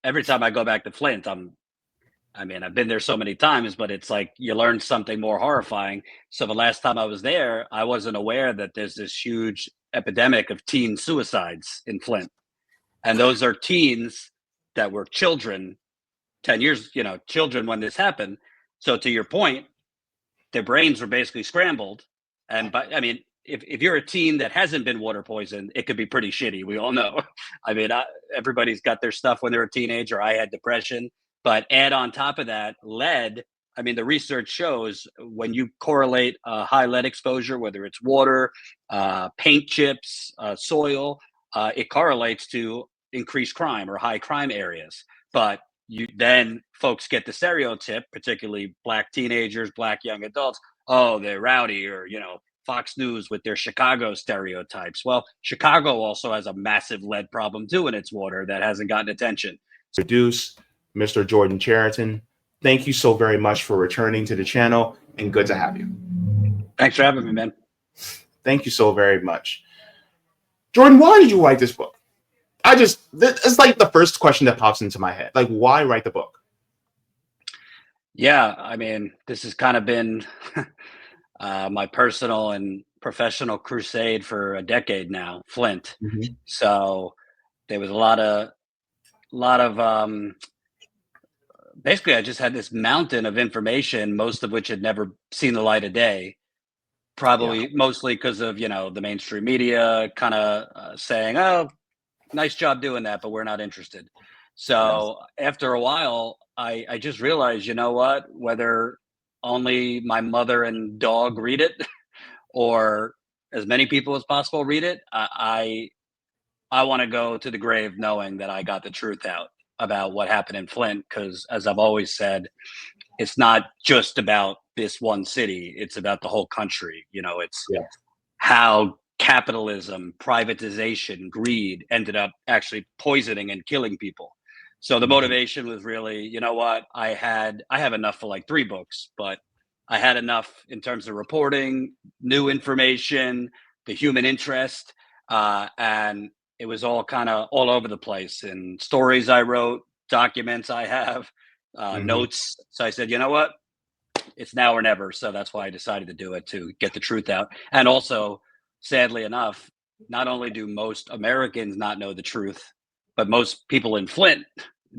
every time I go back to Flint, I've been there so many times, but it's like you learn something more horrifying. So the last time I was there, I wasn't aware that there's this huge epidemic of teen suicides in Flint. And those are teens that were children, 10 years, children when this happened. So to your point, their brains were basically scrambled. And if you're a teen that hasn't been water poisoned, it could be pretty shitty. We all know. Everybody's got their stuff when they're a teenager. I had depression. But add on top of that, lead. The research shows when you correlate high lead exposure, whether it's water, paint chips, soil, it correlates to increased crime or high crime areas. But then folks get the stereotype, particularly Black teenagers, Black young adults. Oh, they're rowdy, or Fox News with their Chicago stereotypes. Well, Chicago also has a massive lead problem too in its water that hasn't gotten attention. Introduce Mr. Jordan Chariton. Thank you so very much for returning to the channel, and good to have you. Thanks for having me, man. Thank you so very much. Jordan, why did you write this book? It's like the first question that pops into my head. Like, why write the book? Yeah, this has kind of been my personal and professional crusade for a decade now, Flint. Mm-hmm. So there was a lot of basically, I just had this mountain of information, most of which had never seen the light of day. Probably mostly because of, the mainstream media kind of saying, oh, nice job doing that, but we're not interested. So after a while, I just realized, what, whether only my mother and dog read it or as many people as possible read it, I want to go to the grave knowing that I got the truth out about what happened in Flint, because as I've always said, it's not just about this one city, it's about the whole country. It's how capitalism, privatization, greed ended up actually poisoning and killing people. So the motivation was really, what, I have enough for like 3 books, but I had enough in terms of reporting, new information, the human interest, and it was all kind of all over the place, and stories I wrote, documents I have, notes. So I said, what, it's now or never. So that's why I decided to do it, to get the truth out. And also, sadly enough, not only do most Americans not know the truth, but most people in Flint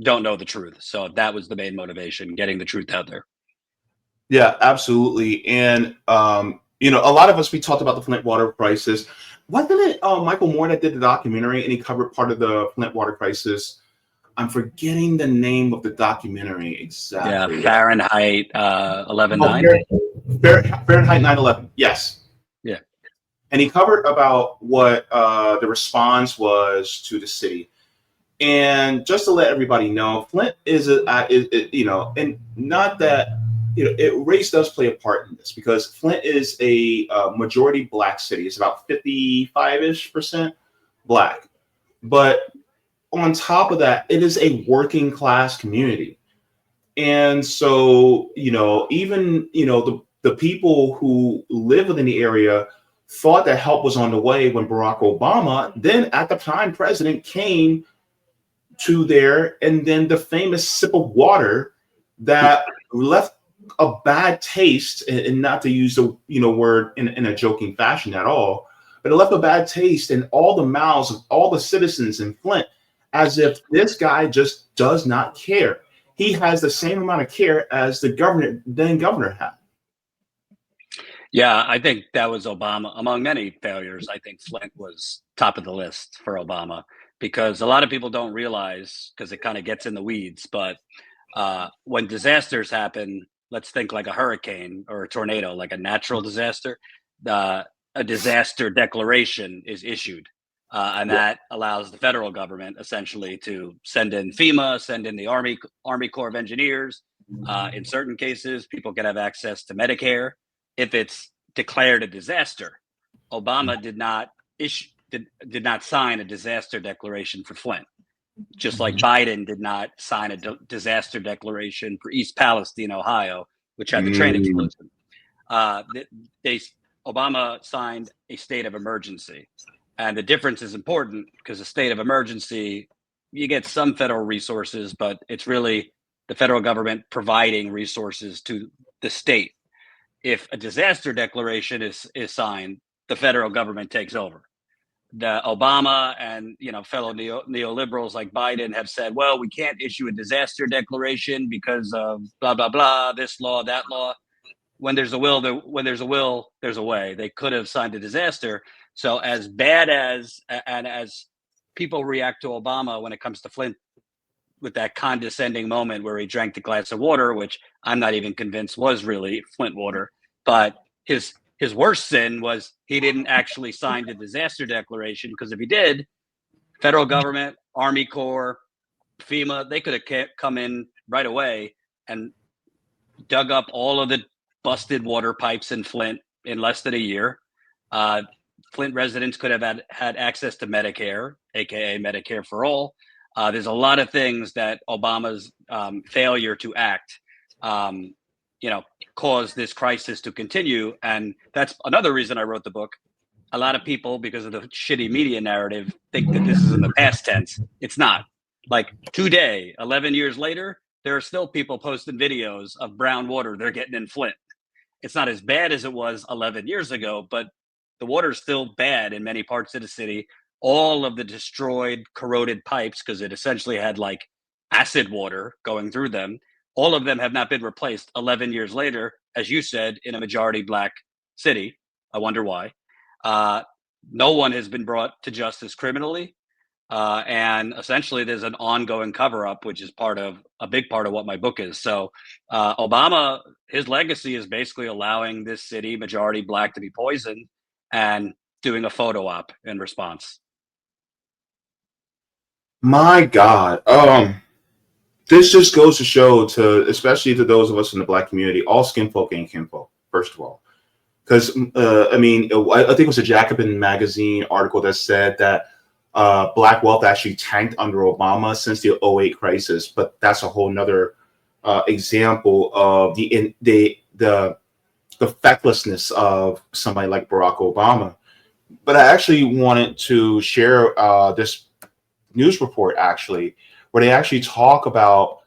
don't know the truth. So that was the main motivation, getting the truth out there. Yeah, absolutely. And, a lot of us, we talked about the Flint water crisis. Wasn't it Michael Moore that did the documentary, and he covered part of the Flint water crisis? I'm forgetting the name of the documentary exactly. Yeah, Fahrenheit 11/9. Fahrenheit 9/11. Yes. Yeah. And he covered about what the response was to the city. And just to let everybody know, Flint is and not that, race does play a part in this, because Flint is a majority Black city. It's about 55-ish% Black. But on top of that, it is a working class community. And so, even, the people who live within the area thought that help was on the way when Barack Obama, then at the time president, came to there, and then the famous sip of water that left a bad taste, and not to use the word in a joking fashion at all, but it left a bad taste in all the mouths of all the citizens in Flint, as if this guy just does not care. He has the same amount of care as the then governor had. Yeah, I think that was Obama. Among many failures, I think Flint was top of the list for Obama, because a lot of people don't realize, because it kind of gets in the weeds, but when disasters happen, let's think like a hurricane or a tornado, like a natural disaster, a disaster declaration is issued. And that allows the federal government essentially to send in FEMA, send in the Army Corps of Engineers. In certain cases, people can have access to Medicare if it's declared a disaster. Obama did not sign a disaster declaration for Flint, just like Biden did not sign a disaster declaration for East Palestine, Ohio, which had the train explosion. Obama signed a state of emergency. And the difference is important, because a state of emergency you get some federal resources, but it's really the federal government providing resources to the state. If a disaster declaration is signed, the federal government takes over. The Obama and fellow neoliberals like Biden have said, well, we can't issue a disaster declaration because of blah blah blah, this law, that law. When there's a will, there's a way. They could have signed a disaster. So as bad as and as people react to Obama when it comes to Flint, with that condescending moment where he drank the glass of water, which I'm not even convinced was really Flint water, but his worst sin was he didn't actually sign the disaster declaration, because if he did, federal government, Army Corps, FEMA, they could have come in right away and dug up all of the busted water pipes in Flint in less than a year. Flint residents could have had access to Medicare, aka Medicare for all. There's a lot of things that Obama's failure to act, caused this crisis to continue. And that's another reason I wrote the book. A lot of people, because of the shitty media narrative, think that this is in the past tense. It's not. Like today, 11 years later, there are still people posting videos of brown water they're getting in Flint. It's not as bad as it was 11 years ago, but the water is still bad in many parts of the city. All of the destroyed, corroded pipes, because it essentially had like acid water going through them, all of them have not been replaced 11 years later, as you said, in a majority Black city. I wonder why. No one has been brought to justice criminally. And essentially there's an ongoing cover-up, which is a big part of what my book is. So Obama, his legacy is basically allowing this city, majority Black, to be poisoned and doing a photo op in response. My God. This just goes to show, especially to those of us in the Black community, all skin folk ain't kinfolk, first of all. Because, I think it was a Jacobin magazine article that said that Black wealth actually tanked under Obama since the 2008 crisis. But that's a whole nother example of the fecklessness of somebody like Barack Obama. But I actually wanted to share this news report, actually, where they actually talk about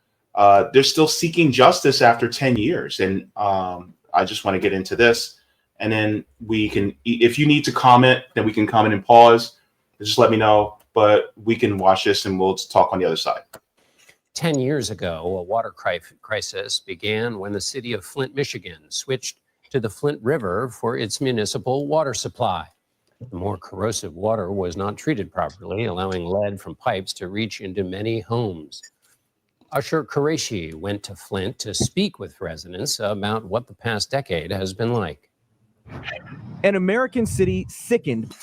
they're still seeking justice after 10 years. And I just want to get into this. And then we can, if you need to comment, then we can comment and pause. Just let me know. But we can watch this and we'll talk on the other side. 10 years ago, a water crisis began when the city of Flint, Michigan switched to the Flint River for its municipal water supply. The more corrosive water was not treated properly, allowing lead from pipes to reach into many homes. Usher Qureshi went to Flint to speak with residents about what the past decade has been like. An American city sickened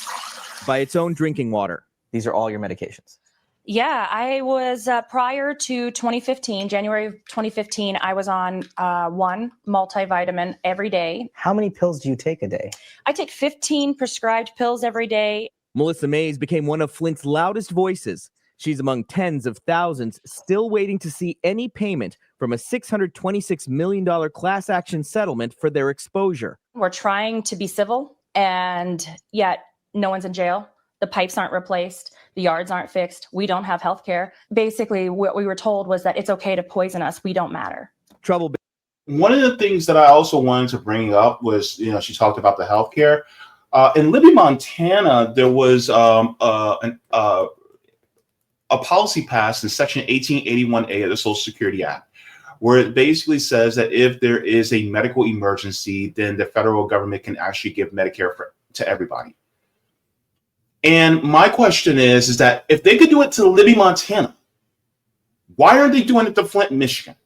by its own drinking water. These are all your medications. Yeah, I was prior to 2015, January of 2015, I was on one multivitamin every day. How many pills do you take a day? I take 15 prescribed pills every day. Melissa Mays became one of Flint's loudest voices. She's among tens of thousands still waiting to see any payment from a $626 million class action settlement for their exposure. We're trying to be civil, and yet no one's in jail. The pipes aren't replaced. The yards aren't fixed. We don't have health care. Basically, what we were told was that it's okay to poison us. We don't matter. Trouble. One of the things that I also wanted to bring up was, she talked about the health care. In Libby, Montana, there was a policy passed in Section 1881A of the Social Security Act, where it basically says that if there is a medical emergency, then the federal government can actually give Medicare to everybody. And my question is that if they could do it to Libby, Montana, why aren't they doing it to Flint, Michigan?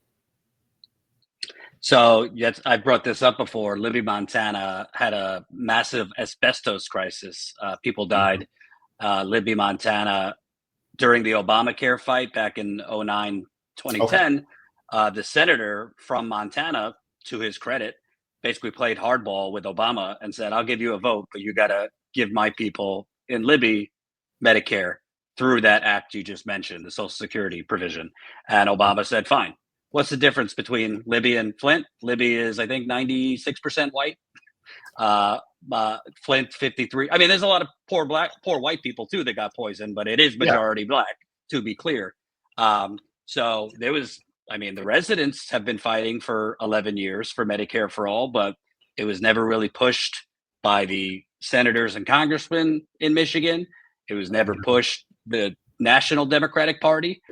So yes, I brought this up before. Libby, Montana had a massive asbestos crisis. People died. Libby, Montana, during the Obamacare fight back in 2009, 2010, the senator from Montana, to his credit, basically played hardball with Obama and said, I'll give you a vote, but you got to give my people in Libby Medicare through that act you just mentioned, the Social Security provision. And Obama said, fine. What's the difference between Libby and Flint? Libby is, I think, 96% white. Flint, 53. I mean, there's a lot of poor white people too that got poisoned, but it is majority Black. to be clear. So there was, I mean, the residents have been fighting for 11 years for Medicare for all, but it was never really pushed by the senators and congressmen in Michigan. It was never pushed the National Democratic Party.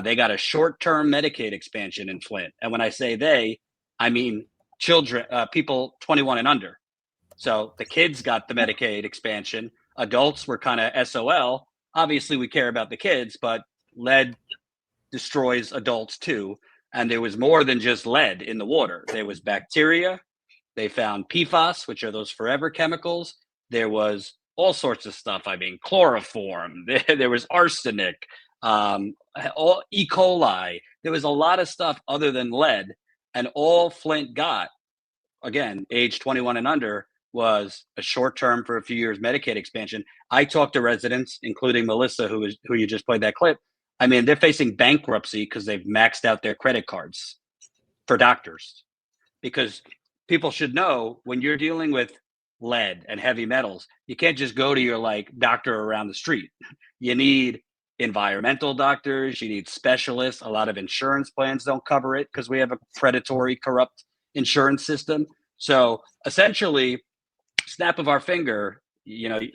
They got a short-term Medicaid expansion in Flint. And when I say they, I mean children, people 21 and under. So the kids got the Medicaid expansion. Adults were kind of SOL. Obviously, we care about the kids, but lead destroys adults too. And there was more than just lead in the water. There was bacteria. They found PFAS, which are those forever chemicals. There was all sorts of stuff. I mean, chloroform. There was arsenic, all E. coli. There was a lot of stuff other than lead. And all Flint got, again, age 21 and under, was a short-term for a few years Medicaid expansion. I talked to residents, including Melissa, who you just played that clip. I mean, they're facing bankruptcy because they've maxed out their credit cards for doctors. Because people should know, when you're dealing with lead and heavy metals, you can't just go to your doctor around the street. You need environmental doctors, you need specialists. A lot of insurance plans don't cover it because we have a predatory, corrupt insurance system. So essentially, snap of our finger,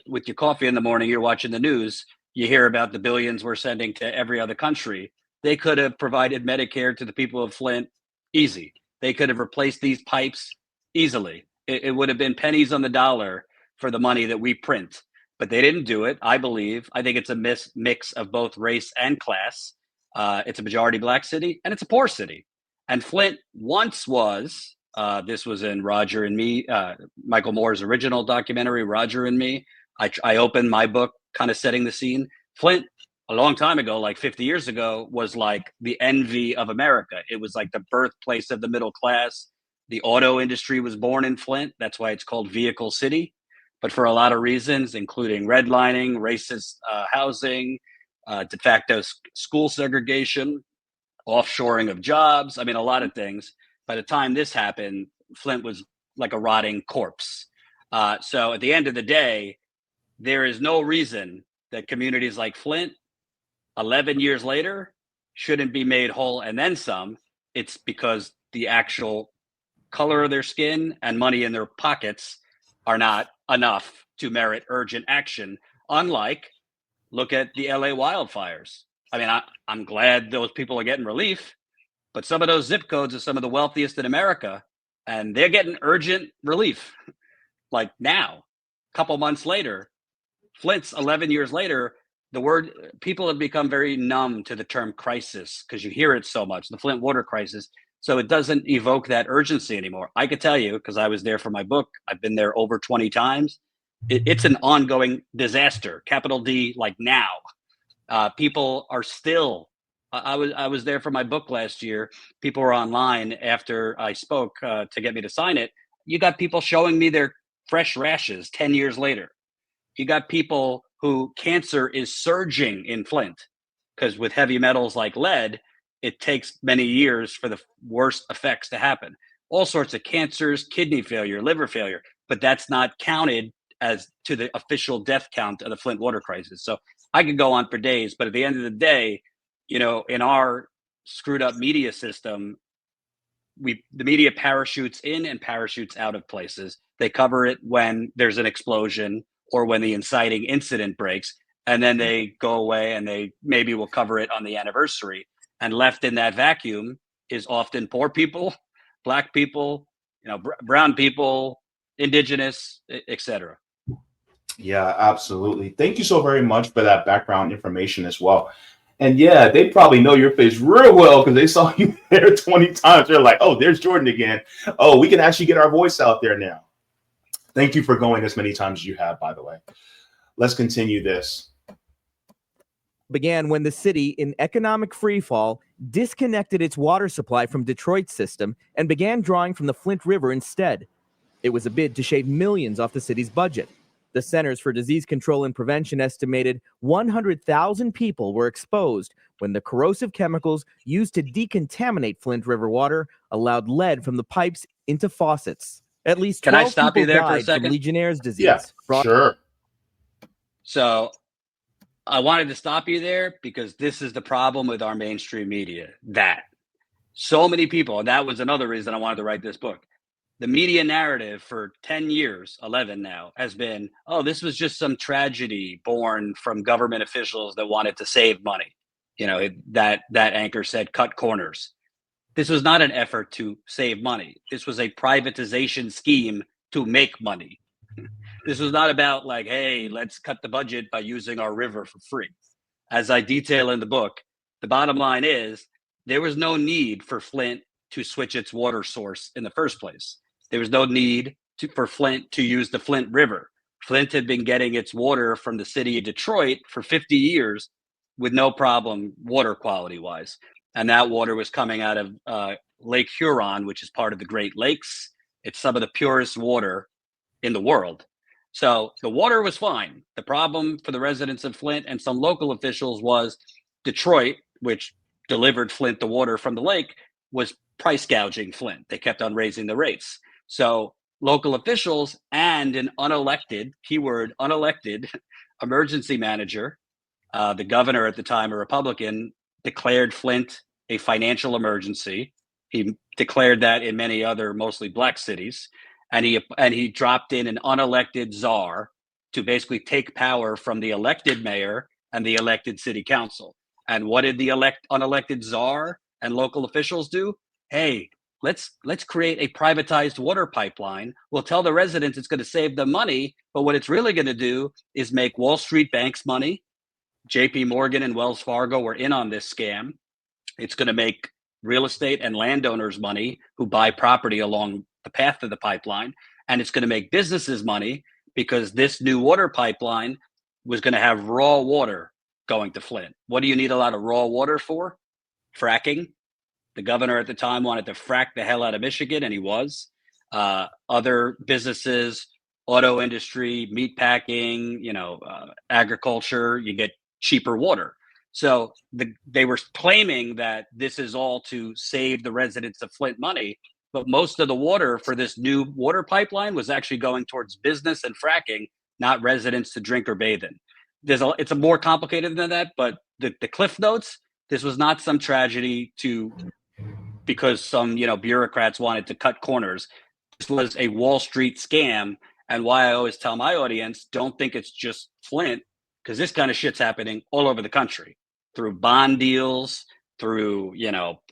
with your coffee in the morning, you're watching the news, you hear about the billions we're sending to every other country. They could have provided Medicare to the people of Flint easy. They could have replaced these pipes easily. It would have been pennies on the dollar for the money that we print, but they didn't do it. I think it's a mix of both race and class. It's a majority Black city and it's a poor city. And Flint once was, this was in Roger and Me, Michael Moore's original documentary, Roger and Me. I opened my book kind of setting the scene. Flint, a long time ago, like 50 years ago, was like the envy of America. It was like the birthplace of the middle class. The auto industry was born in Flint. That's why it's called Vehicle City. But for a lot of reasons, including redlining, racist housing, de facto school segregation, offshoring of jobs, I mean, a lot of things. By the time this happened, Flint was like a rotting corpse. So at the end of the day, there is no reason that communities like Flint, 11 years later, shouldn't be made whole and then some. It's because the actual color of their skin and money in their pockets are not enough to merit urgent action. Unlike, look at the LA wildfires. I mean, I'm glad those people are getting relief, but some of those zip codes are some of the wealthiest in America, and they're getting urgent relief. Like now, a couple months later, Flint's 11 years later, people have become very numb to the term crisis because you hear it so much, the Flint water crisis. So it doesn't evoke that urgency anymore. I could tell you, because I was there for my book, I've been there over 20 times. It's an ongoing disaster, capital D, like now. People are still, I was there for my book last year. People were online after I spoke to get me to sign it. You got people showing me their fresh rashes 10 years later. You got people who cancer is surging in Flint because with heavy metals like lead, it takes many years for the worst effects to happen. All sorts of cancers, kidney failure, liver failure, but that's not counted as to the official death count of the Flint water crisis. So I could go on for days, but at the end of the day, in our screwed up media system, the media parachutes in and parachutes out of places. They cover it when there's an explosion or when the inciting incident breaks, and then they go away and they maybe will cover it on the anniversary. And left in that vacuum is often poor people, Black people, brown people, indigenous, etc. Yeah, absolutely. Thank you so very much for that background information as well. And yeah, they probably know your face real well because they saw you there 20 times. They're like, oh, there's Jordan again. Oh, we can actually get our voice out there now. Thank you for going as many times as you have, by the way. Let's continue this. Began when the city, in economic freefall, disconnected its water supply from Detroit's system and began drawing from the Flint River instead. It was a bid to shave millions off the city's budget. The Centers for Disease Control and Prevention estimated 100,000 people were exposed when the corrosive chemicals used to decontaminate Flint River water allowed lead from the pipes into faucets. At least 12 Can I stop you people there for a died from second? Legionnaire's disease. Yeah, sure. So I wanted to stop you there because this is the problem with our mainstream media. That so many people, and that was another reason I wanted to write this book. The media narrative for 10 years, 11 now, has been, oh, this was just some tragedy born from government officials that wanted to save money. You know, that anchor said, cut corners. This was not an effort to save money. This was a privatization scheme to make money. This was not about like, hey, let's cut the budget by using our river for free. As I detail in the book, the bottom line is there was no need for Flint to switch its water source in the first place. There was no need for Flint to use the Flint River. Flint had been getting its water from the city of Detroit for 50 years with no problem water quality wise. And that water was coming out of Lake Huron, which is part of the Great Lakes. It's some of the purest water in the world. So the water was fine. The problem for the residents of Flint and some local officials was Detroit, which delivered Flint the water from the lake, was price gouging Flint. They kept on raising the rates. So local officials and an unelected, keyword unelected, emergency manager, the governor at the time, a Republican, declared Flint a financial emergency. He declared that in many other mostly black cities. And he dropped in an unelected czar to basically take power from the elected mayor and the elected city council. And what did the unelected czar and local officials do? Hey, let's create a privatized water pipeline. We'll tell the residents it's going to save them money, but what it's really going to do is make Wall Street banks money. JP Morgan and Wells Fargo were in on this scam. It's going to make real estate and landowners money who buy property along the path of the pipeline. And it's going to make businesses money because this new water pipeline was going to have raw water going to Flint. What do you need a lot of raw water for? Fracking. The governor at the time wanted to frack the hell out of Michigan, and he was. Other businesses, auto industry, meat packing, agriculture, you get cheaper water. So they were claiming that this is all to save the residents of Flint money, but most of the water for this new water pipeline was actually going towards business and fracking, not residents to drink or bathe in. It's a more complicated than that, but the cliff notes, this was not some tragedy because some bureaucrats wanted to cut corners. This was a Wall Street scam, and why I always tell my audience, don't think it's just Flint, because this kind of shit's happening all over the country through bond deals, through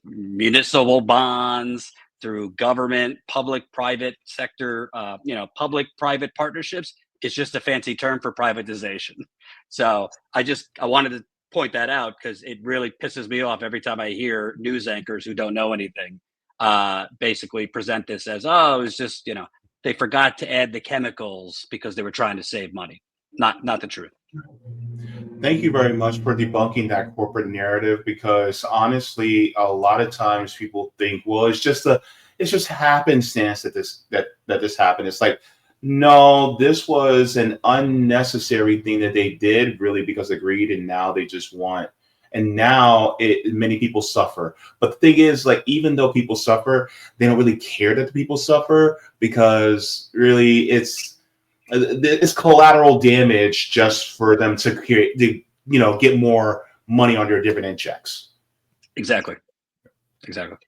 municipal bonds, through government, public-private sector, public-private partnerships. It's just a fancy term for privatization. So I wanted to point that out because it really pisses me off every time I hear news anchors who don't know anything basically present this as, oh, it was just, they forgot to add the chemicals because they were trying to save money. Not the truth. Thank you very much for debunking that corporate narrative, because honestly, a lot of times people think, well, it's just happenstance that this happened. It's like, no, this was an unnecessary thing that they did really because of greed, and now they just want, and now many people suffer. But the thing is, like, even though people suffer, they don't really care that the people suffer, because really it's collateral damage just for them to get more money on their dividend checks. Exactly. All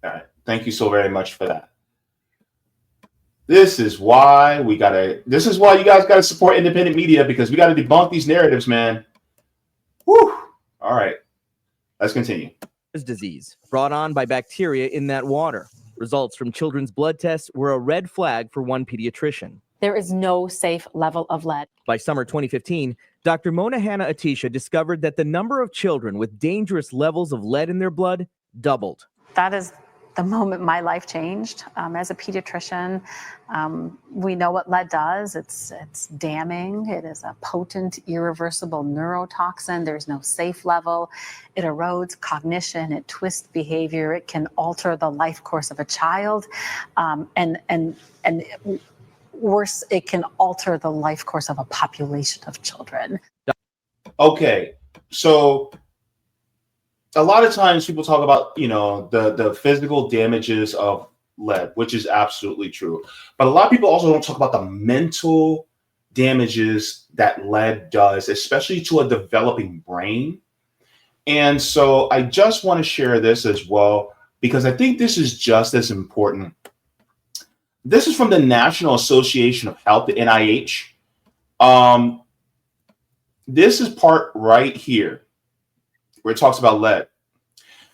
right. Thank you so very much for that. This is why you guys gotta support independent media, because we gotta debunk these narratives, man. Whew. All right. Let's continue. Disease brought on by bacteria in that water. Results from children's blood tests were a red flag for one pediatrician. There is no safe level of lead. By summer 2015, Dr. Mona Hanna Atisha discovered that the number of children with dangerous levels of lead in their blood doubled. That is the moment my life changed. As a pediatrician, we know what lead does. It's damning. It is a potent, irreversible neurotoxin. There's no safe level. It erodes cognition. It twists behavior. It can alter the life course of a child, and worse, it can alter the life course of a population of children. Okay, so a lot of times people talk about, the physical damages of lead, which is absolutely true. But a lot of people also don't talk about the mental damages that lead does, especially to a developing brain. And so I just want to share this as well, because I think this is just as important. This is from the National Association of Health, the NIH. This is part right here where it talks about lead.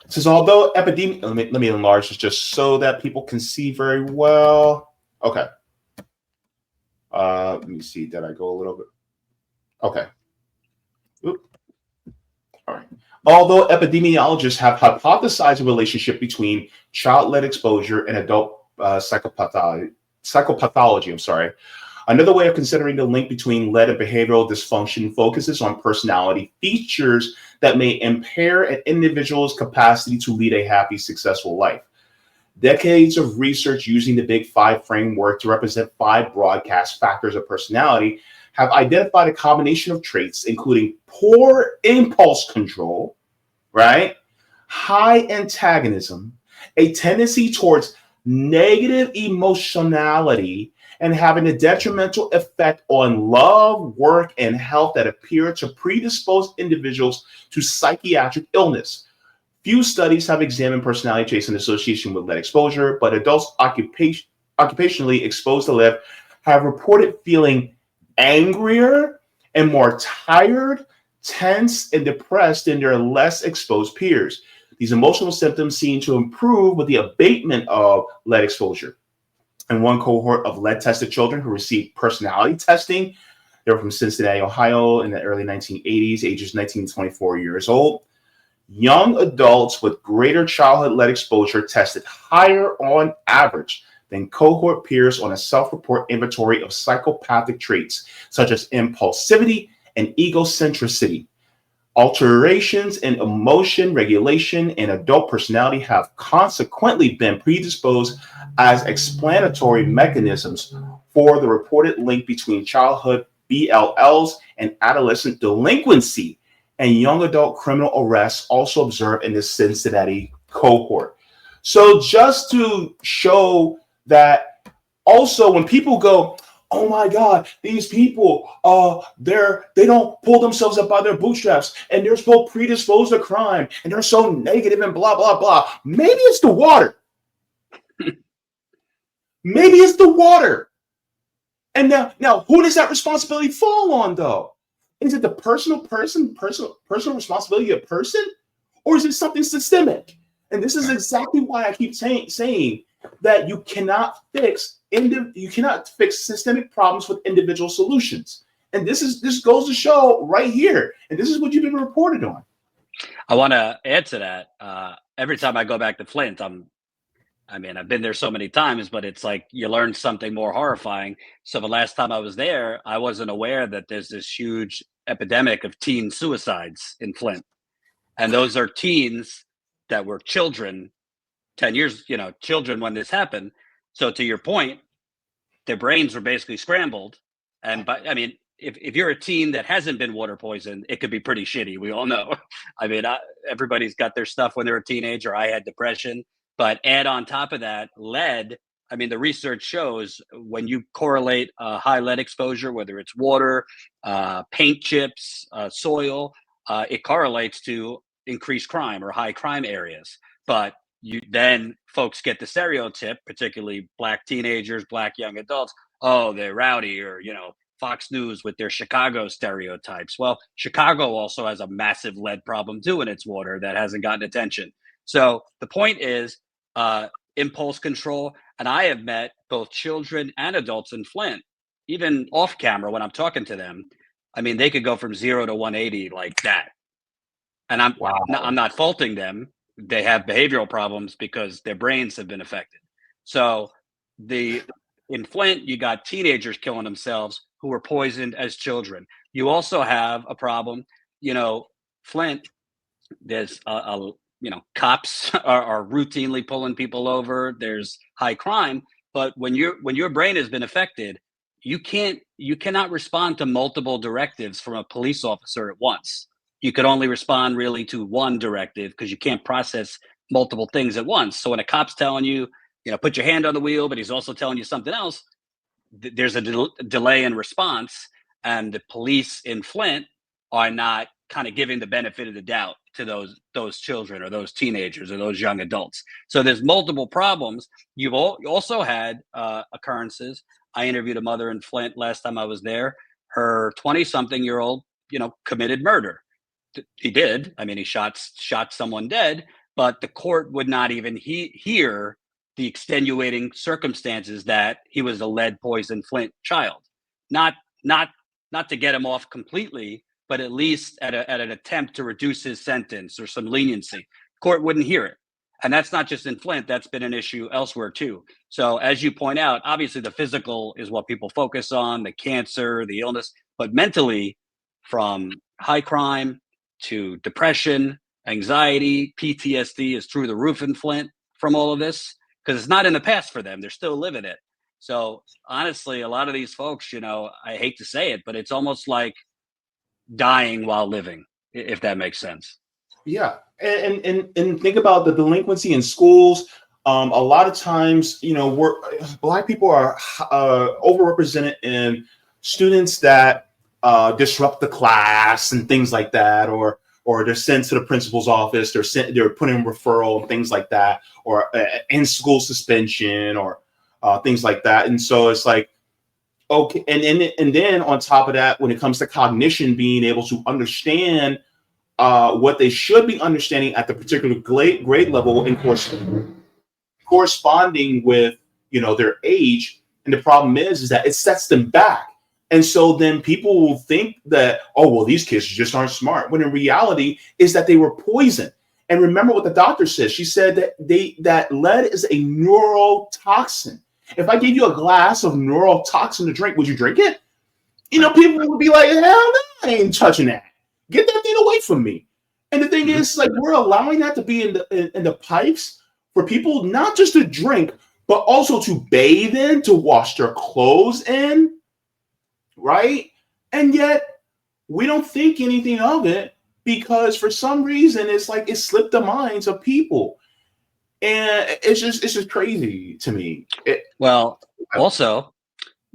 It says, although epidemic, let me enlarge this just so that people can see very well. Okay. Let me see. Did I go a little bit? Okay. Oop. All right. Although epidemiologists have hypothesized a relationship between child lead exposure and adult psychopathology, another way of considering the link between lead and behavioral dysfunction focuses on personality features that may impair an individual's capacity to lead a happy, successful life. Decades of research using the Big Five framework to represent 5 broadcast factors of personality have identified a combination of traits, including poor impulse control, right? High antagonism, a tendency towards negative emotionality, and having a detrimental effect on love, work, and health that appear to predispose individuals to psychiatric illness. Few studies have examined personality traits in association with lead exposure, but adults occupationally exposed to lead have reported feeling angrier and more tired, tense, and depressed than their less exposed peers. These emotional symptoms seem to improve with the abatement of lead exposure. In one cohort of lead-tested children who received personality testing, they were from Cincinnati, Ohio, in the early 1980s, ages 19 to 24 years old. Young adults with greater childhood lead exposure tested higher on average than cohort peers on a self-report inventory of psychopathic traits, such as impulsivity and egocentricity. Alterations in emotion regulation and adult personality have consequently been predisposed as explanatory mechanisms for the reported link between childhood BLLs and adolescent delinquency and young adult criminal arrests also observed in this Cincinnati cohort. So just to show that also when people go, oh my God, these people, they don't pull themselves up by their bootstraps and they're so predisposed to crime and they're so negative and blah, blah, blah. Maybe it's the water. Maybe it's the water. And now who does that responsibility fall on though? Is it the personal responsibility of a person, or is it something systemic? And this is exactly why I keep saying that you cannot fix systemic problems with individual solutions. And this goes to show right here. And this is what you've been reported on. I want to add to that. Every time I go back to Flint, I've been there so many times, but it's like you learn something more horrifying. So the last time I was there, I wasn't aware that there's this huge epidemic of teen suicides in Flint. And those are teens that were children, 10 years, children when this happened. So to your point, their brains were basically scrambled. And if you're a teen that hasn't been water poisoned, it could be pretty shitty. We all know. Everybody's got their stuff when they're a teenager. I had depression. But add on top of that, lead, the research shows when you correlate high lead exposure, whether it's water, paint chips, soil, it correlates to increased crime or high crime areas. But then folks get the stereotype, particularly Black teenagers, Black young adults, oh, they're rowdy, or, Fox News with their Chicago stereotypes. Well, Chicago also has a massive lead problem too in its water that hasn't gotten attention. So the point is, impulse control. And I have met both children and adults in Flint, even off camera when I'm talking to them. They could go from 0 to 180 like that. And I'm not faulting them. They have behavioral problems because their brains have been affected. So in Flint, you got teenagers killing themselves who were poisoned as children. You also have a problem, Flint, there's cops are routinely pulling people over. There's high crime, but when your brain has been affected, you cannot respond to multiple directives from a police officer at once. You could only respond really to one directive because you can't process multiple things at once. So when a cop's telling you, put your hand on the wheel, but he's also telling you something else, there's a delay in response, and the police in Flint are not kind of giving the benefit of the doubt to those children or those teenagers or those young adults. So there's multiple problems. You also had occurrences. I interviewed a mother in Flint last time I was there. Her 20-something-year-old, committed murder. He did. I mean, he shot someone dead, but the court would not even hear the extenuating circumstances that he was a lead poisoned Flint child. Not to get him off completely, but at least at an attempt to reduce his sentence or some leniency. Court wouldn't hear it. And that's not just in Flint, that's been an issue elsewhere too. So as you point out, obviously the physical is what people focus on, the cancer, the illness, but mentally, from high crime to depression, anxiety, PTSD is through the roof in Flint from all of this, because it's not in the past for them. They're still living it. So honestly, a lot of these folks, I hate to say it, but it's almost like dying while living, if that makes sense. Yeah, and think about the delinquency in schools. A lot of times, Black people are overrepresented in students that disrupt the class and things like that, or they're sent to the principal's office. They're put in referral and things like that, or in school suspension or things like that. And so it's like, okay, and then on top of that, when it comes to cognition, being able to understand what they should be understanding at the particular grade level, and corresponding with their age. And the problem is that it sets them back. And so then people will think that, oh, well, these kids just aren't smart, when in reality is that they were poisoned. And remember what the doctor said. She said that lead is a neurotoxin. If I gave you a glass of neurotoxin to drink, would you drink it? People would be like, hell no, I ain't touching that. Get that thing away from me. And the thing is, like, we're allowing that to be in the pipes for people not just to drink, but also to bathe in, to wash their clothes in, right? And yet we don't think anything of it, because for some reason it's like it slipped the minds of people. And it's just crazy to me. Well, also,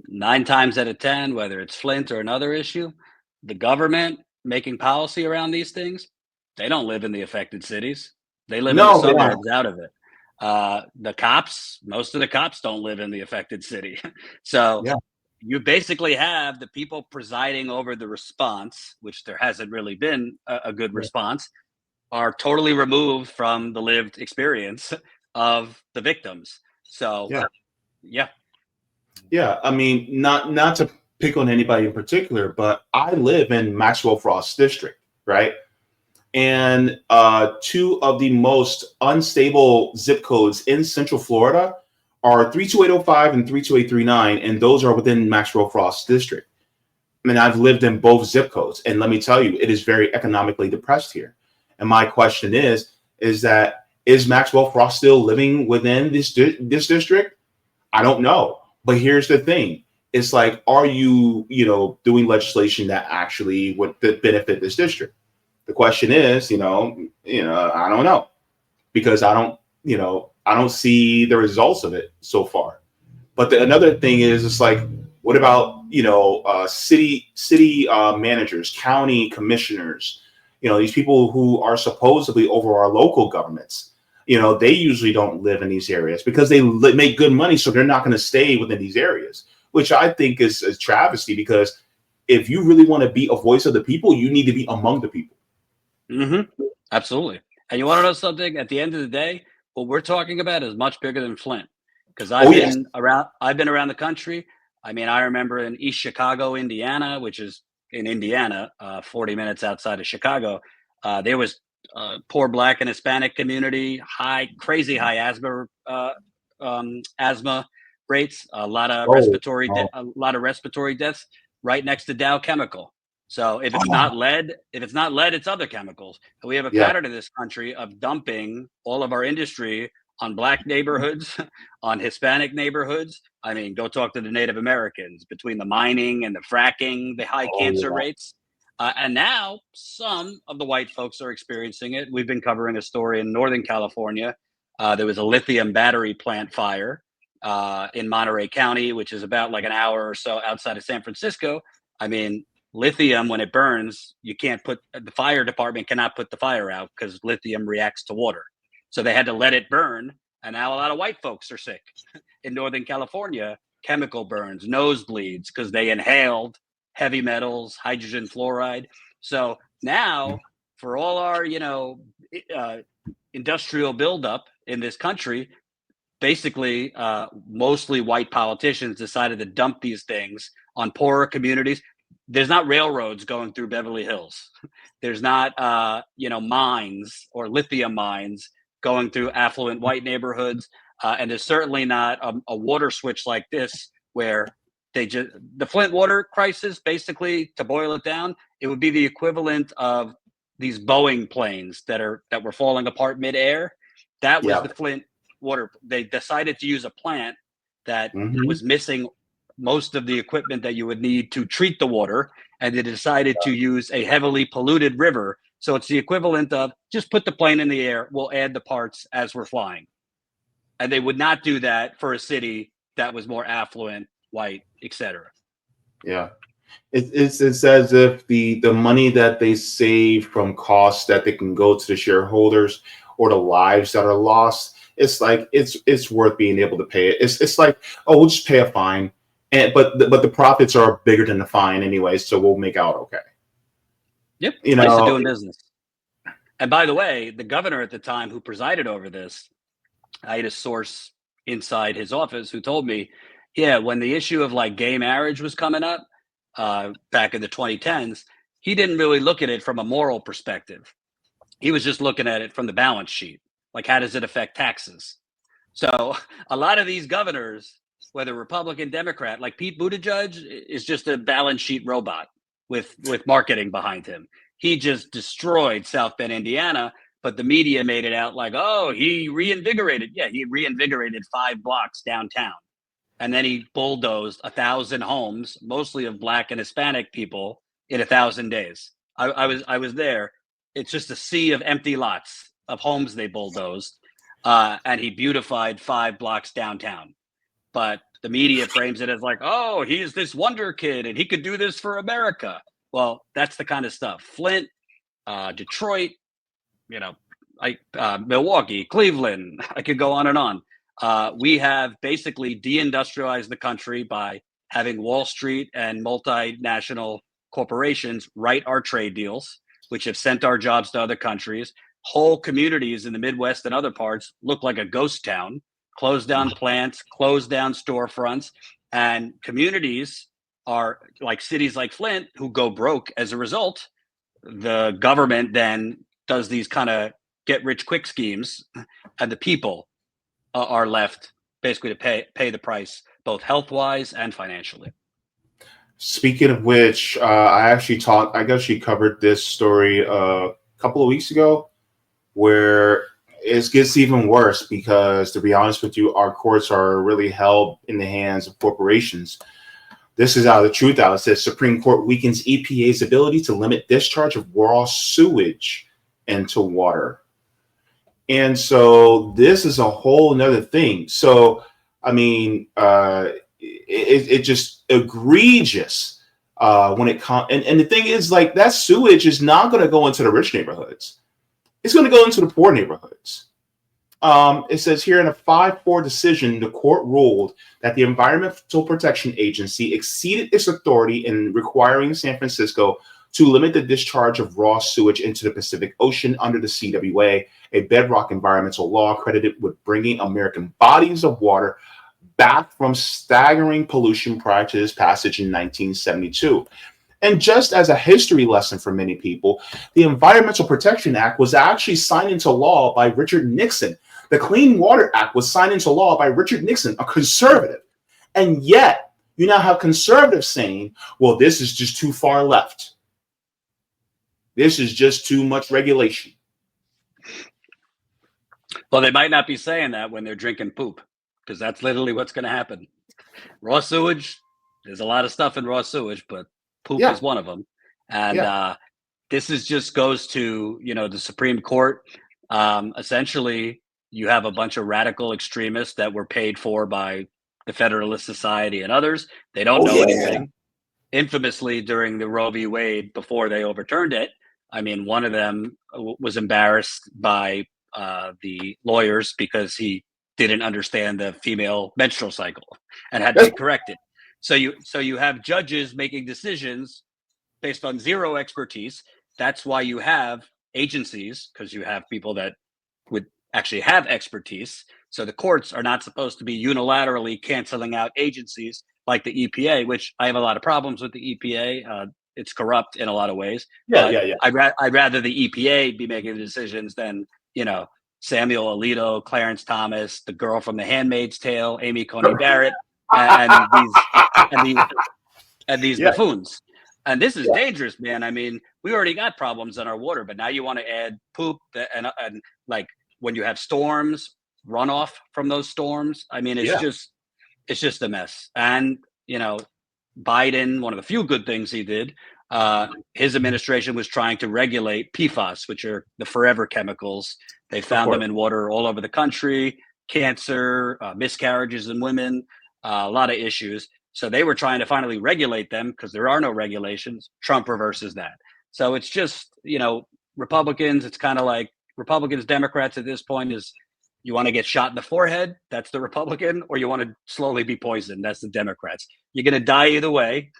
9 times out of 10, whether it's Flint or another issue, the government making policy around these things, they don't live in the affected cities. They live in the suburbs out of it. Most of the cops don't live in the affected city. So you basically have the people presiding over the response, which there hasn't really been a good response, are totally removed from the lived experience of the victims. So, yeah. I mean, not to pick on anybody in particular, but I live in Maxwell Frost District, right? And 2 of the most unstable zip codes in Central Florida are 32805 and 32839, and those are within Maxwell Frost District. I mean, I've lived in both zip codes, and let me tell you, it is very economically depressed here. And my question is Maxwell Frost still living within this district? I don't know. But here's the thing. It's like, are you, doing legislation that actually would benefit this district? The question is, I don't know, because I don't see the results of it so far. But another thing is, it's like, what about, city managers, county commissioners, these people who are supposedly over our local governments? They usually don't live in these areas because they make good money, so they're not going to stay within these areas, which I think is a travesty, because if you really want to be a voice of the people, you need to be among the people. Mm-hmm. Absolutely. And you want to know something? At the end of the day, what we're talking about is much bigger than Flint, because I've been around the country. I mean, I remember in East Chicago, Indiana, which is in Indiana, 40 minutes outside of Chicago, there was poor Black and Hispanic community, crazy high asthma rates, a lot of respiratory deaths right next to Dow Chemical. So if it's not lead, it's other chemicals. And we have a pattern in this country of dumping all of our industry on Black neighborhoods, on Hispanic neighborhoods. I mean, go talk to the Native Americans, between the mining and the fracking, the high cancer rates. And now some of the white folks are experiencing it. We've been covering a story in Northern California. There was a lithium battery plant fire in Monterey County, which is about like an hour or so outside of San Francisco. I mean, lithium, when it burns, the fire department cannot put the fire out because lithium reacts to water. So they had to let it burn. And now a lot of white folks are sick in Northern California, chemical burns, nosebleeds, because they inhaled heavy metals, hydrogen fluoride. So now for all our, industrial buildup in this country, basically mostly white politicians decided to dump these things on poorer communities. There's not railroads going through Beverly Hills. There's not, mines or lithium mines going through affluent white neighborhoods. And there's certainly not a water switch like this where the Flint water crisis, basically, to boil it down, it would be the equivalent of these Boeing planes that were falling apart midair. That was the Flint water. They decided to use a plant that was missing most of the equipment that you would need to treat the water, and they decided to use a heavily polluted river. So it's the equivalent of just put the plane in the air, we'll add the parts as we're flying. And they would not do that for a city that was more affluent, white, etc. Yeah. It's as if the money that they save from costs that they can go to the shareholders or the lives that are lost, it's like it's worth being able to pay it. It's like, oh, we'll just pay a fine, but the profits are bigger than the fine anyway, so we'll make out okay. Yep, place of doing business. And by the way, the governor at the time who presided over this, I had a source inside his office who told me, yeah, when the issue of like gay marriage was coming up back in the 2010s, he didn't really look at it from a moral perspective. He was just looking at it from the balance sheet. Like, how does it affect taxes? So a lot of these governors, whether Republican, Democrat, like Pete Buttigieg is just a balance sheet robot with marketing behind him. He just destroyed South Bend, Indiana, but the media made it out like, oh, he reinvigorated. Yeah, he reinvigorated 5 blocks downtown. And then he bulldozed 1,000 homes, mostly of Black and Hispanic people, in 1,000 days. I was there. It's just a sea of empty lots of homes they bulldozed, and he beautified 5 blocks downtown. But the media frames it as like, oh, he's this wonder kid and he could do this for America. Well, that's the kind of stuff. Flint, Detroit, Milwaukee, Cleveland, I could go on and on. We have basically deindustrialized the country by having Wall Street and multinational corporations write our trade deals, which have sent our jobs to other countries. Whole communities in the Midwest and other parts look like a ghost town, closed down plants, closed down storefronts, and communities are like cities like Flint who go broke as a result. The government then does these kind of get rich quick schemes, and the people are left basically to pay the price, both health-wise and financially. Speaking of which, I actually covered this story a couple of weeks ago, where it gets even worse because, to be honest with you, our courts are really held in the hands of corporations. This is out of the truth out. It says Supreme Court weakens EPA's ability to limit discharge of raw sewage into water. And so this is a whole nother thing. So, I mean, it just egregious when it comes. And the thing is, like, that sewage is not going to go into the rich neighborhoods. It's going to go into the poor neighborhoods. It says here in a 5-4 decision, the court ruled that the Environmental Protection Agency exceeded its authority in requiring San Francisco to limit the discharge of raw sewage into the Pacific Ocean under the CWA, a bedrock environmental law credited with bringing American bodies of water back from staggering pollution prior to its passage in 1972. And just as a history lesson for many people, the Environmental Protection Act was actually signed into law by Richard Nixon. The Clean Water Act was signed into law by Richard Nixon, a conservative. And yet, you now have conservatives saying, well, this is just too far left. This is just too much regulation. Well, they might not be saying that when they're drinking poop, because that's literally what's going to happen. Raw sewage, there's a lot of stuff in raw sewage, but poop is one of them. And this is just goes to, the Supreme Court essentially You have a bunch of radical extremists that were paid for by the Federalist Society and others. They don't know anything. Infamously, during the Roe v. Wade, before they overturned it, I mean, one of them was embarrassed by the lawyers because he didn't understand the female menstrual cycle and had to be corrected. So you have judges making decisions based on zero expertise. That's why you have agencies, because you have people that would actually have expertise. So the courts are not supposed to be unilaterally canceling out agencies like the EPA, which I have a lot of problems with the EPA. It's corrupt in a lot of ways. Yeah. I'd rather the EPA be making the decisions than, Samuel Alito, Clarence Thomas, the girl from The Handmaid's Tale, Amy Coney Barrett, and these buffoons. And this is dangerous, man. I mean, we already got problems in our water, but now you want to add poop and like when you have storms, runoff from those storms. I mean, it's just a mess. And, Biden, one of the few good things he did, his administration was trying to regulate PFAS, which are the forever chemicals. They found them in water all over the country, cancer, miscarriages in women, a lot of issues. So they were trying to finally regulate them because there are no regulations. Trump reverses that. So it's just, Republicans, it's kind of like Republicans, Democrats at this point is you want to get shot in the forehead, that's the Republican, or you want to slowly be poisoned, that's the Democrats. You're going to die either way.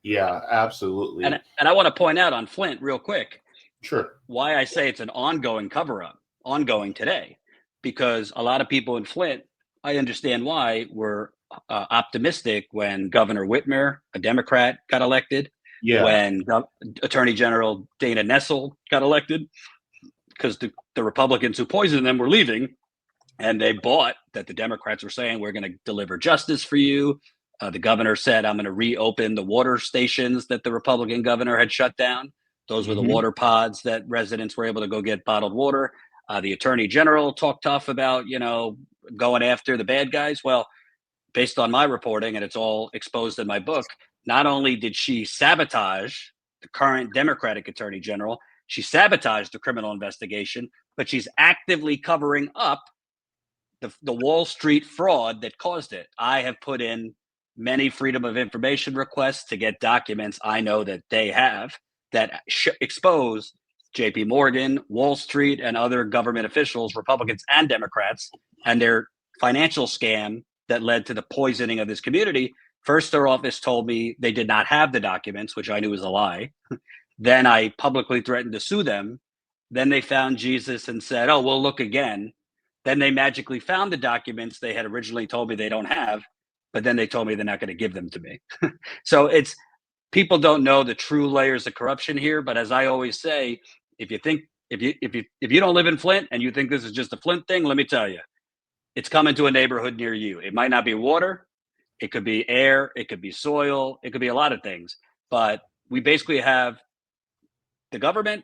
Yeah, absolutely. And I want to point out on Flint real quick. Sure. Why I say it's an ongoing cover-up, ongoing today, because a lot of people in Flint, I understand why, were optimistic when Governor Whitmer, a Democrat, got elected. Yeah. When Attorney General Dana Nessel got elected, because the Republicans who poisoned them were leaving, and they bought that the Democrats were saying, we're going to deliver justice for you. The governor said, I'm going to reopen the water stations that the Republican governor had shut down. Those were the water pods that residents were able to go get bottled water. The Attorney General talked tough about, going after the bad guys. Well, based on my reporting, and it's all exposed in my book, not only did she sabotage the current Democratic Attorney General, she sabotaged the criminal investigation, but she's actively covering up the Wall Street fraud that caused it. I have put in many Freedom of Information requests to get documents I know that they have that expose JP Morgan, Wall Street, and other government officials, Republicans and Democrats, and their financial scam that led to the poisoning of this community. First, their office told me they did not have the documents, which I knew was a lie. Then I publicly threatened to sue them. Then they found Jesus and said, oh, we'll look again. Then they magically found the documents they had originally told me they don't have, but then they told me they're not going to give them to me. So it's, people don't know the true layers of corruption here. But as I always say, if you don't live in Flint and you think this is just a Flint thing, let me tell you, it's coming to a neighborhood near you. It might not be water. It could be air. It could be soil. It could be a lot of things. But we basically have the government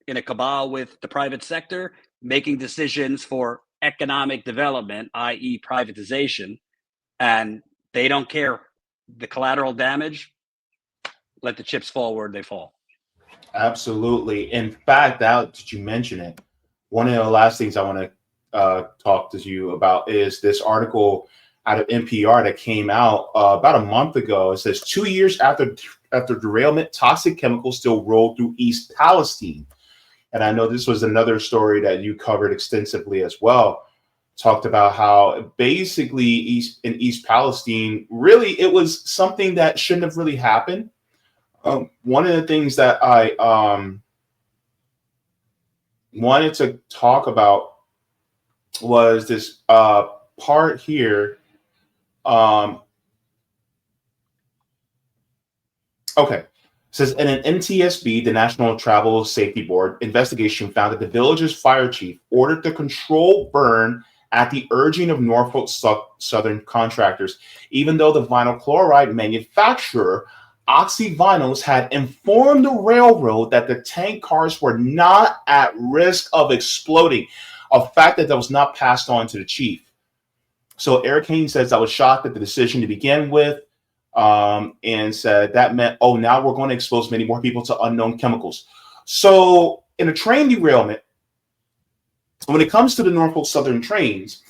in a cabal with the private sector making decisions for economic development, i.e. privatization, and they don't care the collateral damage. Let the chips fall where they fall. Absolutely. In fact, now that you mention it, one of the last things I want to talk to you about is this article out of NPR that came out about a month ago. It says 2 years after derailment, toxic chemicals still roll through East Palestine. And I know this was another story that you covered extensively as well. Talked about how basically in East Palestine, really, it was something that shouldn't have really happened. One of the things that I wanted to talk about was this part here. Okay. It says, in an NTSB, the National Travel Safety Board investigation found that the village's fire chief ordered the controlled burn at the urging of Norfolk Southern contractors, even though the vinyl chloride manufacturer, Oxyvinyls, had informed the railroad that the tank cars were not at risk of exploding, a fact that was not passed on to the chief. So Eric Haynes says, I was shocked at the decision to begin with, and said that meant, oh, now we're going to expose many more people to unknown chemicals. So in a train derailment, when it comes to the Norfolk Southern trains,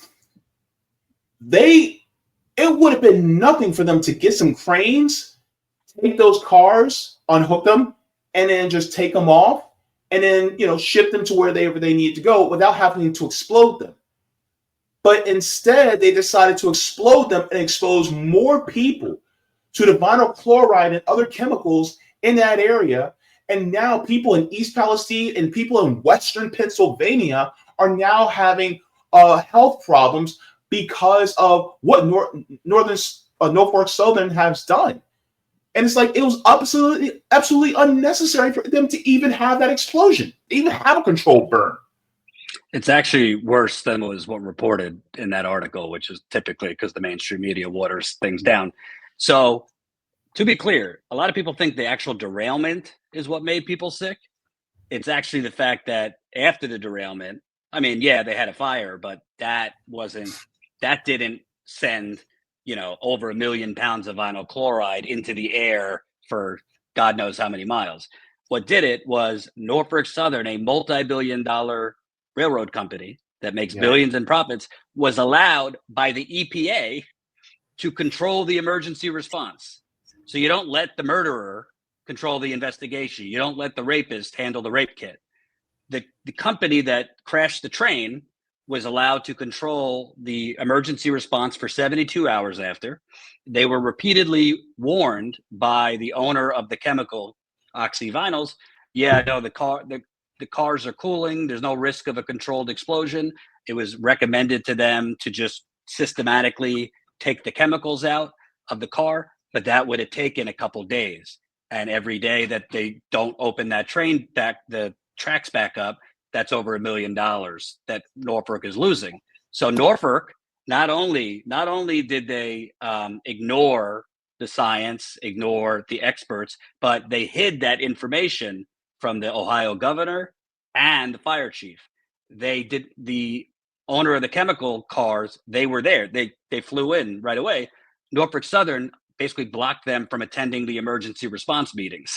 it would have been nothing for them to get some cranes, take those cars, unhook them, and then just take them off, and then ship them to wherever they need to go without having to explode them. But instead, they decided to explode them and expose more people to the vinyl chloride and other chemicals in that area. And now people in East Palestine and people in Western Pennsylvania are now having health problems because of what Norfolk Southern has done. And it's like, it was absolutely unnecessary for them to even have that explosion, even have a controlled burn. It's actually worse than what reported in that article, which is typically because the mainstream media waters things down. So to be clear, a lot of people think the actual derailment is what made people sick. It's actually the fact that after the derailment, I mean, yeah, they had a fire, but that didn't send, over 1 million pounds of vinyl chloride into the air for God knows how many miles. What did it was Norfolk Southern, a multi-billion-dollar railroad company that makes billions in profits, was allowed by the EPA to control the emergency response. So you don't let the murderer control the investigation. You don't let the rapist handle the rape kit. The company that crashed the train was allowed to control the emergency response for 72 hours after. They were repeatedly warned by the owner of the chemical oxyvinyls, the cars are cooling. There's no risk of a controlled explosion. It was recommended to them to just systematically take the chemicals out of the car, but that would have taken a couple days. And every day that they don't open that train back, the tracks back up, that's over $1 million that Norfolk is losing. So Norfolk, not only did they ignore the science, ignore the experts, but they hid that information from the Ohio governor and the fire chief. The owner of the chemical cars, they were there. They flew in right away. Norfolk Southern basically blocked them from attending the emergency response meetings.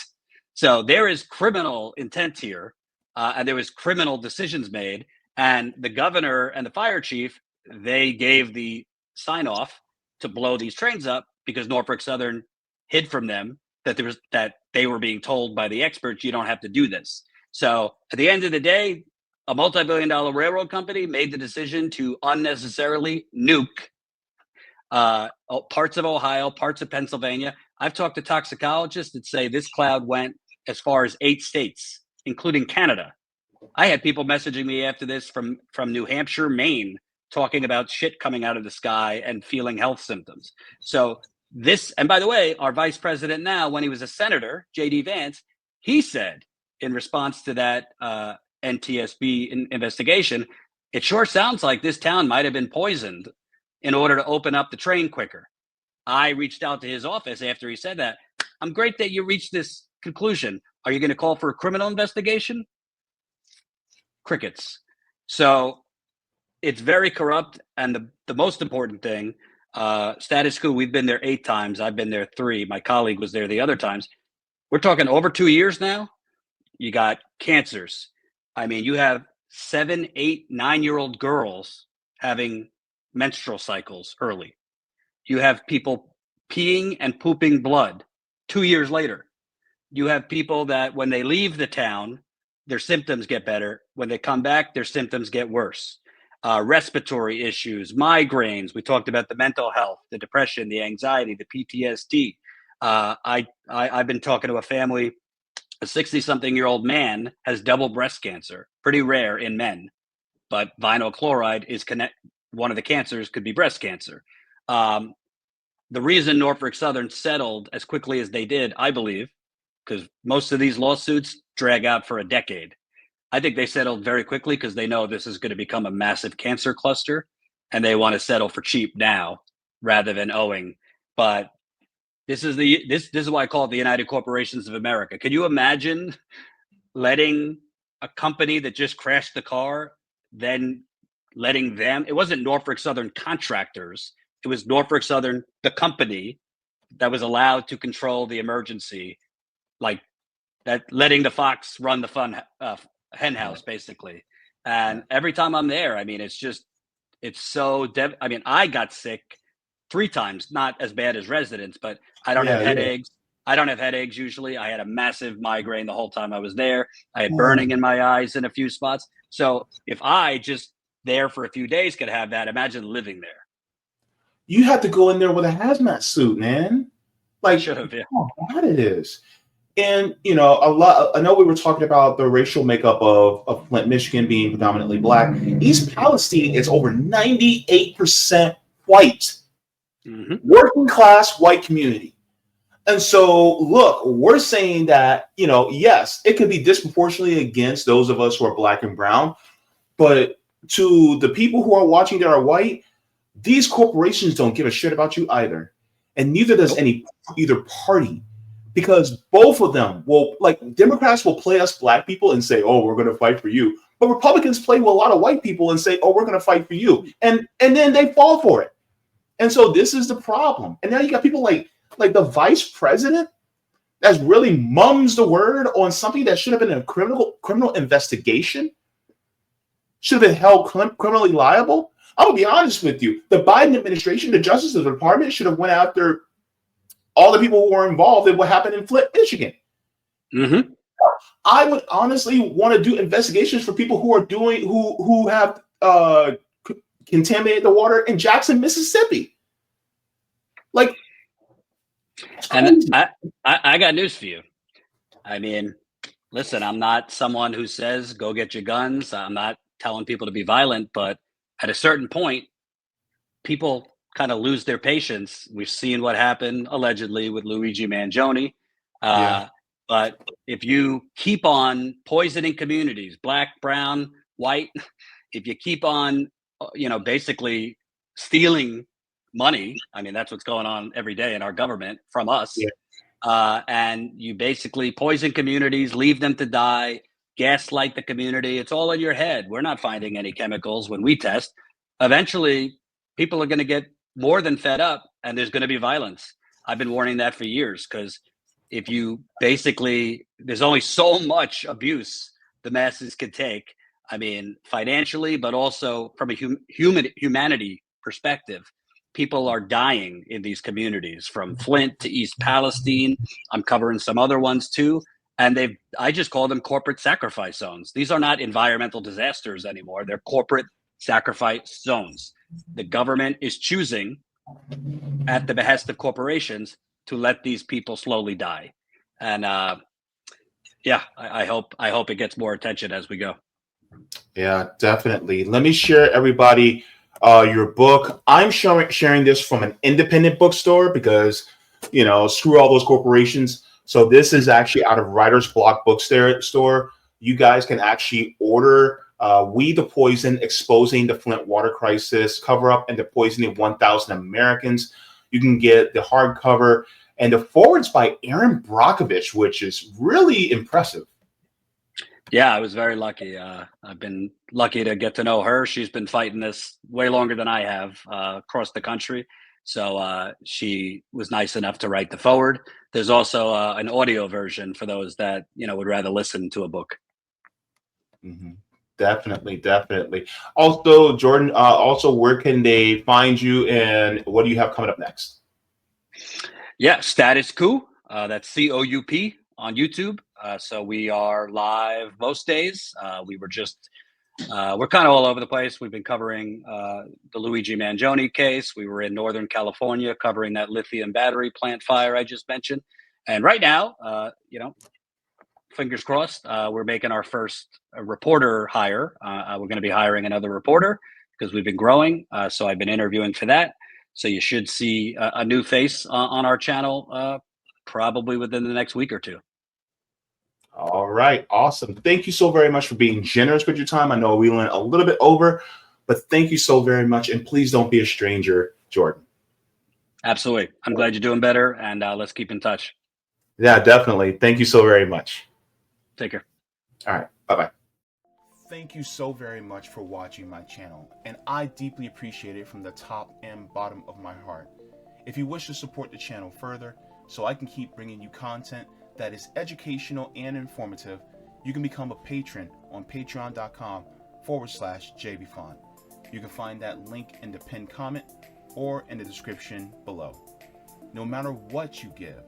So there is criminal intent here, and there was criminal decisions made. And the governor and the fire chief, they gave the sign off to blow these trains up because Norfolk Southern hid from them that they were being told by the experts, you don't have to do this. So at the end of the day, a multi-billion-dollar railroad company made the decision to unnecessarily nuke parts of Ohio, parts of Pennsylvania. I've talked to toxicologists that say this cloud went as far as 8 states, including Canada. I had people messaging me after this from New Hampshire, Maine, talking about shit coming out of the sky and feeling health symptoms. So this, and by the way, our vice president now, when he was a senator, J.D. Vance, he said in response to that NTSB investigation, it sure sounds like this town might have been poisoned in order to open up the train quicker. I reached out to his office after he said that. I'm great that you reached this conclusion. Are you going to call for a criminal investigation? Crickets. So it's very corrupt. And the most important thing, status quo, we've been there 8 times. I've been there 3. My colleague was there the other times. We're talking over 2 years now. You got cancers. I mean, you have 7, 8, 9-year-old girls having menstrual cycles early. You have people peeing and pooping blood 2 years later. You have people that when they leave the town, their symptoms get better. When they come back, their symptoms get worse. Respiratory issues, migraines. We talked about the mental health, the depression, the anxiety, the PTSD. I've been talking to a family. A 60-something-year-old man has double breast cancer, pretty rare in men, but vinyl chloride is one of the cancers could be breast cancer. The reason Norfolk Southern settled as quickly as they did, I believe, because most of these lawsuits drag out for a decade. I think they settled very quickly because they know this is going to become a massive cancer cluster, and they want to settle for cheap now rather than owing. But this is why I call it the United Corporations of America. Can you imagine letting a company that just crashed the car, then letting them? It wasn't Norfolk Southern contractors. It was Norfolk Southern, the company, that was allowed to control the emergency, like that, letting the fox run the hen house basically. And every time I'm there, I mean, it's so I mean, I got sick 3 times, not as bad as residents, but I don't have Yeah, yeah. headaches. I don't have headaches usually. I had a massive migraine the whole time I was there. I had Yeah. burning in my eyes in a few spots. So if I just there for a few days could have that, imagine living there. You have to go in there with a hazmat suit, man. Like, Should have, yeah. how bad it is. And a lot. I know we were talking about the racial makeup of Flint, Michigan, being predominantly black. East Palestine is over 98% white, working class white community. And so, look, we're saying that yes, it could be disproportionately against those of us who are black and brown, but to the people who are watching that are white, these corporations don't give a shit about you either, and neither does either party. Because both of them will, like, Democrats will play us black people and say, "Oh, we're going to fight for you," but Republicans play with a lot of white people and say, "Oh, we're going to fight for you," and then they fall for it. And so this is the problem. And now you got people like the vice president that's really mums the word on something that should have been a criminal investigation, should have been held criminally liable. I'm gonna be honest with you: the Biden administration, the Justice Department, should have went after all the people who were involved in what happened in Flint, Michigan. I would honestly want to do investigations for people who are who have contaminated the water in Jackson, Mississippi. Like, and I got news for you. I mean, listen, I'm not someone who says go get your guns. I'm not telling people to be violent, but at a certain point, people kind of lose their patience. We've seen what happened allegedly with Luigi Mangione. But if you keep on poisoning communities, black, brown, white, if you keep on, basically stealing money, I mean, that's what's going on every day in our government from us. And you basically poison communities, leave them to die, gaslight the community. It's all in your head. We're not finding any chemicals when we test. Eventually, people are going to get more than fed up, and there's going to be violence. I've been warning that for years, because if you basically, there's only so much abuse the masses could take. I mean, financially, but also from a humanity perspective. People are dying in these communities, from Flint to East Palestine. I'm covering some other ones too. And I just call them corporate sacrifice zones. These are not environmental disasters anymore. They're corporate sacrifice zones. The government is choosing, at the behest of corporations, to let these people slowly die. And I hope it gets more attention as we go. Yeah, definitely. Let me share everybody your book. I'm sharing this from an independent bookstore because, screw all those corporations. So this is actually out of Writer's Block bookstore. You guys can actually order We the Poison, Exposing the Flint Water Crisis, Cover Up and the Poisoning of 1,000 Americans. You can get the hardcover and the forwards by Erin Brockovich, which is really impressive. Yeah, I was very lucky. I've been lucky to get to know her. She's been fighting this way longer than I have across the country. So she was nice enough to write the forward. There's also an audio version for those that, would rather listen to a book. Mm-hmm. Definitely. Also, Jordan, where can they find you, and what do you have coming up next? Yeah, Status Coup. That's COUP on YouTube. So we are live most days. We're kind of all over the place. We've been covering the Luigi Mangione case. We were in Northern California covering that lithium battery plant fire I just mentioned. And right now, fingers crossed, we're making our first reporter hire. We're going to be hiring another reporter because we've been growing. So I've been interviewing for that. So you should see a new face on our channel probably within the next week or two. All right. Awesome. Thank you so very much for being generous with your time. I know we went a little bit over, but thank you so very much. And please don't be a stranger, Jordan. Absolutely. I'm glad you're doing better, and let's keep in touch. Yeah, definitely. Thank you so very much. Take care. All right. Bye-bye. Thank you so very much for watching my channel, and I deeply appreciate it from the top and bottom of my heart. If you wish to support the channel further so I can keep bringing you content that is educational and informative, you can become a patron on patreon.com/Jaybefaunt. You can find that link in the pinned comment or in the description below. No matter what you give,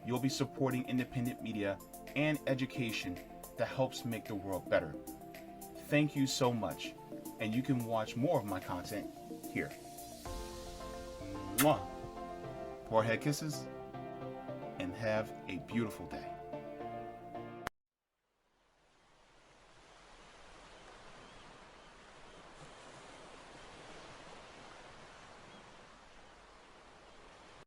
you'll be supporting independent media and education that helps make the world better. Thank you so much, and you can watch more of my content here. Mwah. Forehead kisses, and have a beautiful day.